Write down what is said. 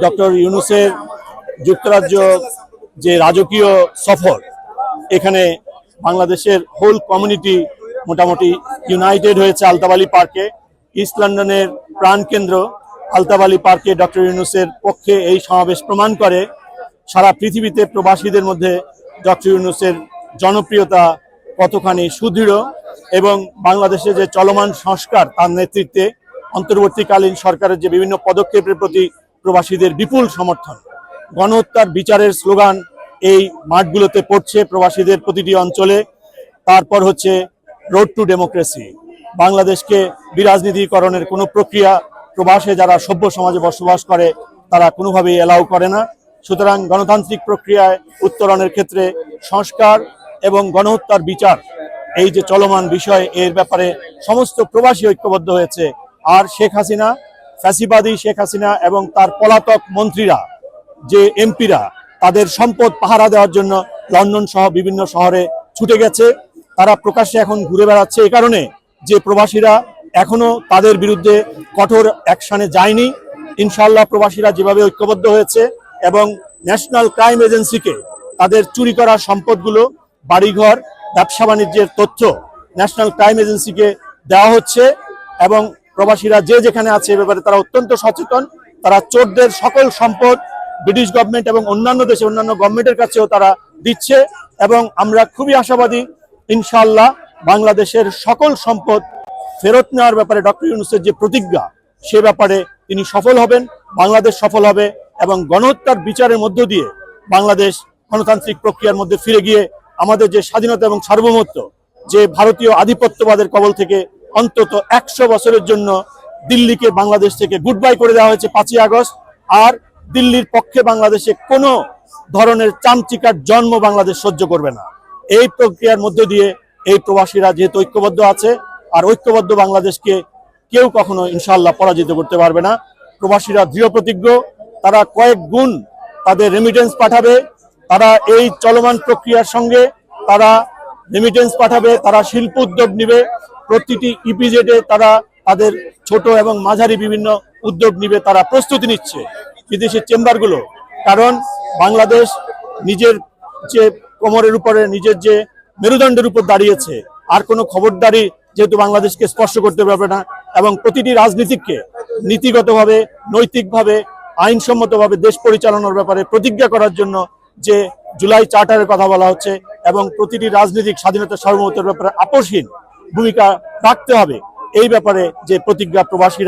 Doctor ইউনূসের যুক্তরাজ্য যে রাজকীয় সফর, এখানে বাংলাদেশের হোল কমিউনিটি মোটামুটি ইউনাইটেড হয়েছে আলতাফ আলী পার্কে। ইস্ট লন্ডনের প্রাণকেন্দ্র আলতাফ আলী পার্কে ডক্টর ইউনূসের পক্ষে এই সমাবেশ প্রমাণ করে সারা পৃথিবীতে প্রবাসীদের মধ্যে ডক্টর ইউনূসের জনপ্রিয়তা কতখানি সুদৃঢ় এবং বাংলাদেশে যে চলমান সংস্কার তার নেতৃত্বে অন্তর্বর্তীকালীন সরকারের যে বিভিন্ন পদক্ষেপের প্রতি প্রবাসীদের বিপুল সমর্থন। গণহত্যার বিচারের স্লোগান এই মাঠগুলোতে পড়ছে প্রবাসীদের প্রতিটি অঞ্চলে। তারপর হচ্ছে রোড টু ডেমোক্রেসি। বাংলাদেশকে বিরাজনীতিকরণের কোনো প্রক্রিয়া প্রবাসে যারা সভ্য সমাজে বসবাস করে তারা কোনোভাবেই এলাও করে না। সুতরাং গণতান্ত্রিক প্রক্রিয়ায় উত্তরণের ক্ষেত্রে সংস্কার এবং গণহত্যার বিচার এই যে চলমান বিষয়, এর ব্যাপারে সমস্ত প্রবাসী ঐক্যবদ্ধ হয়েছে। আর শেখ হাসিনা, ফ্যাসিবাদী শেখ হাসিনা এবং তার পলাতক মন্ত্রীরা, যে এমপিরা, তাদের সম্পদ পাহারা দেওয়ার জন্য লন্ডন সহ বিভিন্ন শহরে ছুটে গেছে। তারা প্রকাশ্যে এখন ঘুরে বেড়াচ্ছে এই কারণে যে প্রবাসীরা এখনো তাদের বিরুদ্ধে কঠোর অ্যাকশনে যায়নি। ইনশাআল্লাহ প্রবাসীরা যেভাবে ঐক্যবদ্ধ হয়েছে এবং ন্যাশনাল ক্রাইম এজেন্সিকে তাদের চুরি করা সম্পদগুলো, বাড়িঘর, ব্যবসা বাণিজ্যের তথ্য ন্যাশনাল ক্রাইম এজেন্সিকে দেওয়া হচ্ছে এবং প্রবাসীরা যে যেখানে আছে এ ব্যাপারে তারা অত্যন্ত সচেতন। তারা চোরদের সকল সম্পদ ব্রিটিশ গভর্নমেন্ট এবং অন্যান্য দেশে অন্যান্য গভর্নমেন্টের কাছেও তারা দিচ্ছে এবং আমরা খুবই আশাবাদী ইনশাআল্লাহ বাংলাদেশের সকল সম্পদ ফেরত নেওয়ার ব্যাপারে ডক্টর ইউনূসের যে প্রতিজ্ঞা, সে ব্যাপারে তিনি সফল হবেন, বাংলাদেশ সফল হবে এবং গণহত্যার বিচারের মধ্য দিয়ে বাংলাদেশ গণতান্ত্রিক প্রক্রিয়ার মধ্যে ফিরে গিয়ে আমাদের যে স্বাধীনতা এবং সার্বভৌমত্ব, যে ভারতীয় আধিপত্যবাদের কবল থেকে অন্তত 100 বছরের জন্য দিল্লিকে বাংলাদেশ থেকে গুড বাই করে দেওয়া হয়েছে 5ই আগস্ট, আর দিল্লির পক্ষে বাংলাদেশে কোনো ধরনের চামচিকার জন্ম বাংলাদেশ সহ্য করবে না। এই প্রক্রিয়ার মধ্য দিয়ে এই প্রবাসীরা যেহেতু ঐক্যবদ্ধ আছে, আর ঐক্যবদ্ধ বাংলাদেশকে কেউ কখনো ইনশাআল্লাহ পরাজিত করতে পারবে না। প্রবাসীরা দৃঢ় প্রতিজ্ঞ, তারা কয়েক গুণ তাদের রেমিটেন্স পাঠাবে, তারা এই চলমান প্রক্রিয়ার সঙ্গে তারা রেমিটেন্স পাঠাবে, তারা শিল্প উদ্যোগ নিবে, প্রতিটি ইপিজেডে তারা তাদের ছোট এবং মাঝারি বিভিন্ন উদ্যোগ নিবে, তারা প্রস্তুতি নিচ্ছে বিদেশের চেম্বারগুলো। কারণ বাংলাদেশ নিজের যে কোমরের উপরে নিজের যে মেরুদণ্ডের উপর দাঁড়িয়েছে, আর কোনো খবরদারি যেহেতু বাংলাদেশকে স্পর্শ করতে পারবে না এবং প্রতিটি রাজনীতিককে নীতিগতভাবে, নৈতিকভাবে, আইনসম্মতভাবে দেশ পরিচালনার ব্যাপারে প্রতিজ্ঞা করার জন্য যে জুলাই চার্টারের কথা বলা হচ্ছে এবং প্রতিটি রাজনৈতিক স্বাধীনতা সার্বভৌমত্বের ব্যাপারে আপোষহীন ভূমিকা রাখতে হবে, এই ব্যাপারে যে প্রতিজ্ঞা প্রবাসীরা